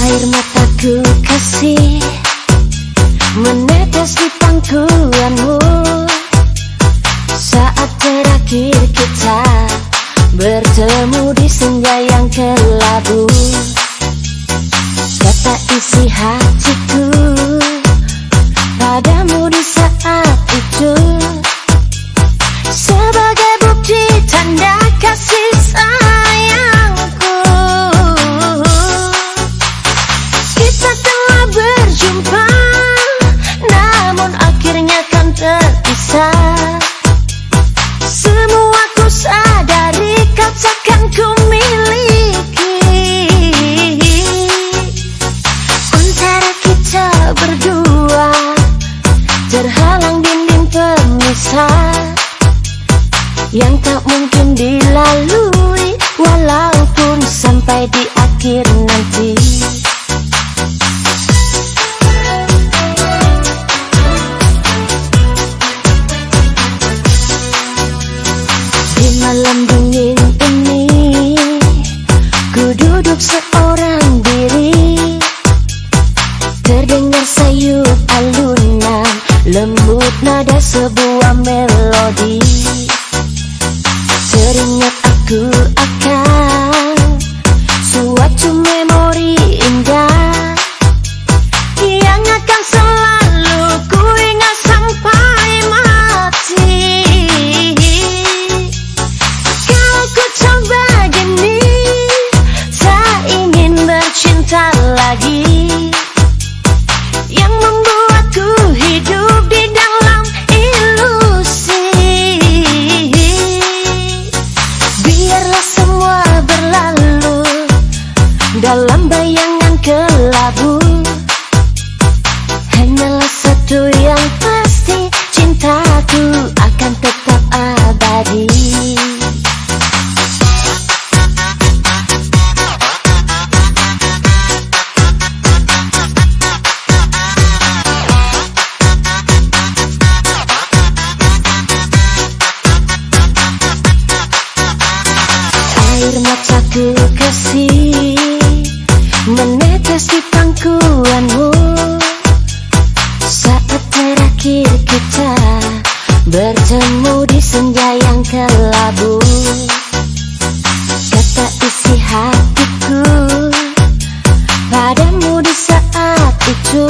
Air mataku kasih menetes di pangkuanmu saat terakhir kita bertemu di senja yang kelabu. Kata isi hatiku padamu di saat itu sebagai bukti tanda kasih sayangku. Kita telah berjumpa, namun akhirnya kan terpisah. Semua ku sadari kau takkan ku miliki. Antara kita berdua terhalang dinding pemisah yang tak mungkin dilalui walaupun sampai di akhir nanti. Di malam dingin ini ku duduk seorang diri, terdengar sayup alunan lembut nada sebuah melodi. Teringat aku akan suatu memori indah yang akan selalu ku ingat sampai mati. Kalau ku coba gini, tak ingin bercinta lagi, yang membuatku hidup di dalam ilusi. Biarlah semua berlalu dalam bayangan kelabu. Hanyalah satu yang pasti, cintaku akan tetap abadi. Air mataku kasih menetes di pangkuanmu saat terakhir kita bertemu di senja yang kelabu. Kata isi hatiku padamu di saat itu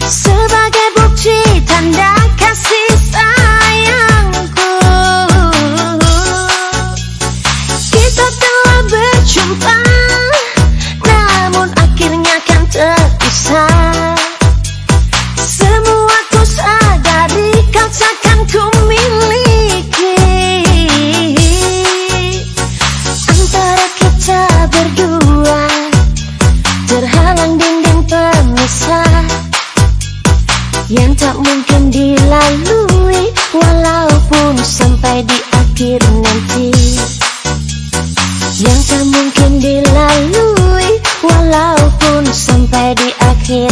sebagai bukti tanda kasih sayangku. Kita telah berjumpa, namun akhirnya kan terpisah. Semua ku sadari kau takkan ku miliki. Antara kita berdua terhalang dinding pemisah yang tak mungkin dilalui walaupun sampai di akhir nanti. Yang tak mungkin dilalui walaupun sampai di akhir